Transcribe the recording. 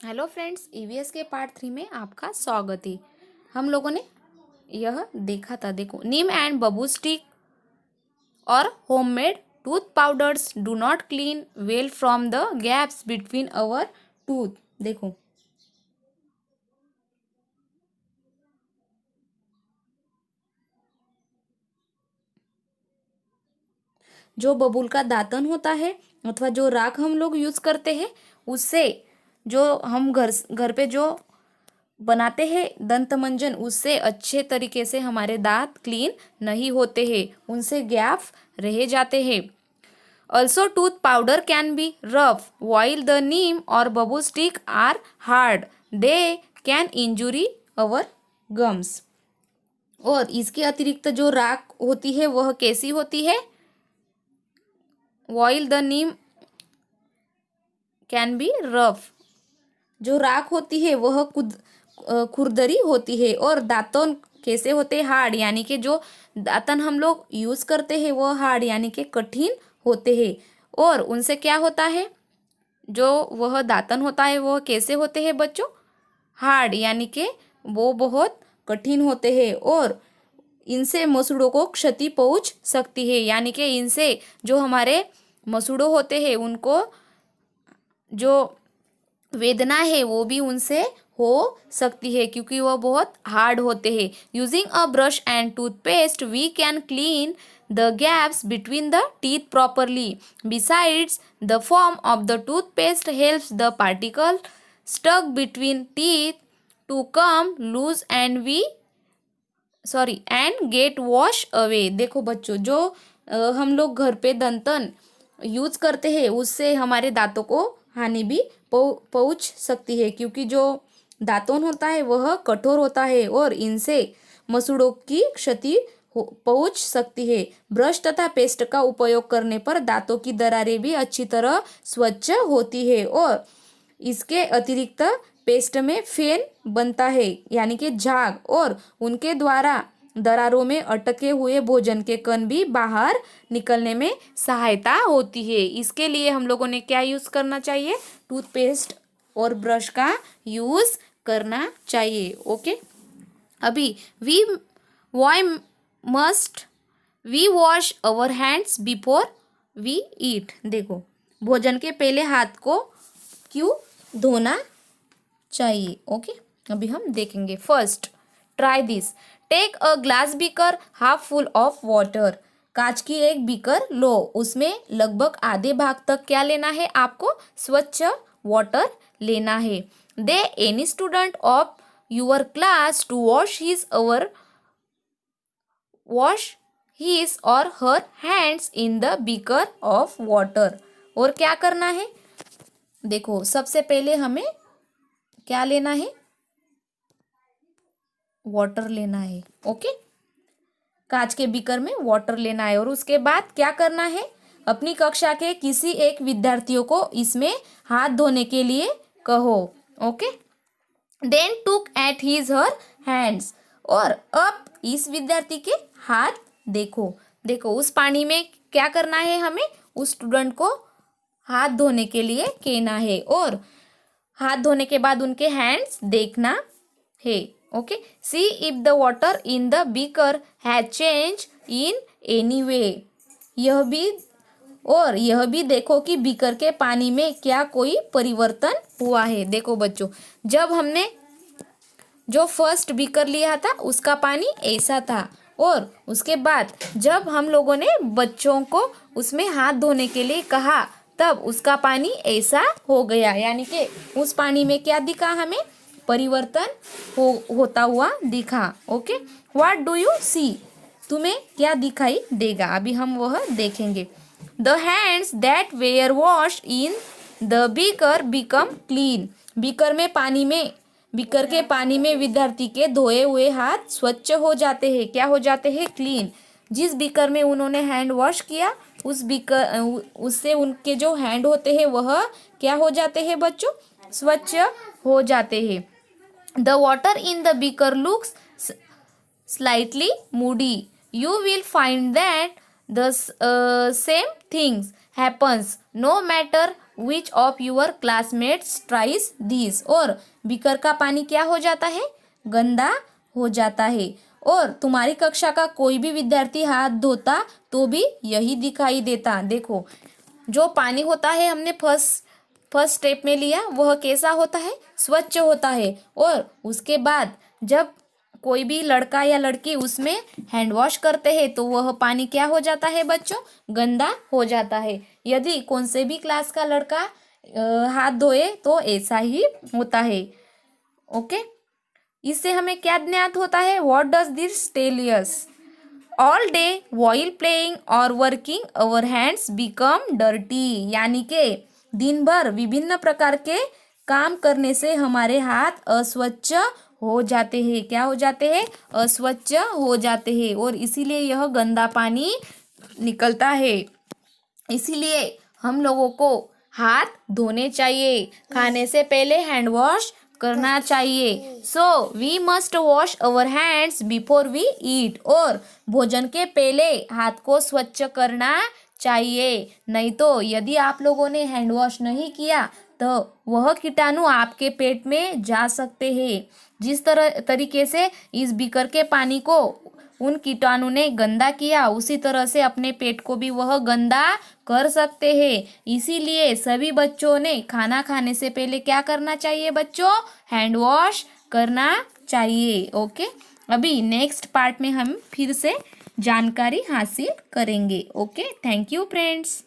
Hello friends, EVS के part 3 में आपका स्वागत है। हम लोगों ने यह देखा था, देखो, नीम एंड बबू स्टिक और homemade tooth powders do not clean well from the gaps between our tooth. देखो, जो बबूल का दातन होता है अथवा जो राख हम लोग यूज करते हैं, उससे जो हम घर घर पे जो बनाते हैं दंत मंजन, उससे अच्छे तरीके से हमारे दांत क्लीन नहीं होते हैं, उनसे गैप रह जाते हैं। Also tooth powder can be rough while the neem और babul stick are hard, they can injury our gums. और इसके अतिरिक्त जो राख होती है वह कैसी होती है? while the Neem can be rough, जो राख होती है वह खुरदरी होती है। और दातन कैसे होते हैं? हार्ड, यानी कि जो दातन हम लोग यूज करते हैं वह हार्ड यानी कि कठिन होते हैं। और उनसे क्या होता है? जो वह दातन होता है वह कैसे होते हैं बच्चों? हार्ड, यानी कि वो बहुत कठिन होते हैं और इनसे मसूड़ों को क्षति पहुंच सकती है, यानी कि इनसे जो हमारे मसूड़ों होते हैं उनको जो वेदना है वो भी उनसे हो सकती है, क्योंकि वह बहुत हार्ड होते हैं। Using a brush and toothpaste we can clean the gaps between the teeth properly. Besides, the foam of the toothpaste helps the particle stuck between teeth to come loose and get wash away. देखो बच्चों, जो हम लोग घर पे दंतन use करते हैं उससे हमारे दांतों को हानि भी पहुंच सकती है, क्योंकि जो दातुन होता है वह कठोर होता है और इनसे मसूड़ों की क्षति पहुंच सकती है। ब्रश तथा पेस्ट का उपयोग करने पर दांतों की दरारें भी अच्छी तरह स्वच्छ होती है। और इसके अतिरिक्त पेस्ट में फेन बनता है, यानी कि झाग, और उनके द्वारा दरारों में अटके हुए भोजन के कण भी बाहर निकलने में सहायता होती है। इसके लिए हम लोगों ने क्या यूज करना चाहिए? टूथपेस्ट और ब्रश का यूज करना चाहिए। ओके, अभी we why must we wash our hands before we eat. देखो, भोजन के पहले हाथ को क्यों धोना चाहिए? ओके, अभी हम देखेंगे। First, try this. Take a glass beaker half full of water. कांच की एक बीकर लो, उसमें लगभग आधे भाग तक क्या लेना है आपको? स्वच्छ वाटर लेना है। They any student of your class to wash his or her hands in the beaker of water. और क्या करना है? देखो, सबसे पहले हमें क्या लेना है? वाटर लेना है। ओके, कांच के बीकर में वाटर लेना है और उसके बाद क्या करना है? अपनी कक्षा के किसी एक विद्यार्थियों को इसमें हाथ धोने के लिए कहो। Okay, then took at his her hands. और अब इस विद्यार्थी के हाथ देखो। देखो, उस पानी में क्या करना है? हमें उस स्टूडेंट को हाथ धोने के लिए कहना है और हाथ धोने के बाद उनके हैंड्स देखना है। Okay, see if the water in the beaker has change in any way. यह भी देखो कि बीकर के पानी में क्या कोई परिवर्तन हुआ है। देखो बच्चों, जब हमने जो फर्स्ट बीकर लिया था उसका पानी ऐसा था, और उसके बाद जब हम लोगों ने बच्चों को उसमें हाथ धोने के लिए कहा तब उसका पानी ऐसा हो गया, यानी कि उस पानी में क्या दिखा? हमें परिवर्तन होता हुआ दिखा। Okay, what do you see? तुम्हें क्या दिखाई देगा? अभी हम वह देखेंगे। The hands that were wash in the beaker become clean. Beaker के पानी में विद्यार्थी के धोए हुए हाथ स्वच्छ हो जाते हैं। क्या हो जाते हैं? क्लीन। जिस बीकर में उन्होंने हैंड वॉश किया उस बीकर उससे उनके जो हैंड होते हैं वह क्या हो जाते हैं बच्चों? स्वच्छ हो जाते हैं। The water in the beaker looks slightly moody. You will find that the same things happens no matter which of your classmates tries this. और बीकर का पानी क्या हो जाता है, गंदा हो जाता है। और तुम्हारी कक्षा का कोई भी विद्यार्थी हाथ धोता तो भी यही दिखाई देता। देखो जो पानी होता है हमने फर्स्ट स्टेप में लिया, वह कैसा होता है, स्वच्छ होता है। और उसके बाद जब कोई भी लड़का या लड़की उसमें हैंड वॉश करते हैं तो वह पानी क्या हो जाता है बच्चों, गंदा हो जाता है। यदि कौन से भी क्लास का लड़का हाथ धोए तो ऐसा ही होता है। ओके, इससे हमें क्या ज्ञात होता है, what does this tell us. All day while playing or working our hands become dirty. यानी कि दिन भर विभिन्न प्रकार के काम करने से हमारे हाथ अस्वच्छ हो जाते हैं। क्या हो जाते हैं, अस्वच्छ हो जाते हैं। और इसीलिए यह गंदा पानी निकलता है। इसीलिए हम लोगों को हाथ धोने चाहिए, खाने से पहले हैंड वॉश करना चाहिए। So we must wash our hands before we eat. और भोजन के पहले हाथ को स्वच्छ करना चाहिए। नहीं तो यदि आप लोगों ने हैंड वॉश नहीं किया तो वह कीटाणु आपके पेट में जा सकते हैं। जिस तरीके से इस बीकर के पानी को उन कीटाणु ने गंदा किया, उसी तरह से अपने पेट को भी वह गंदा कर सकते हैं। इसीलिए सभी बच्चों ने खाना खाने से पहले क्या करना चाहिए बच्चों, हैंड वॉश करना चाहिए। ओके, अभी नेक्स्ट पार्ट में हम फिर से जानकारी हासिल करेंगे। Okay, thank you friends.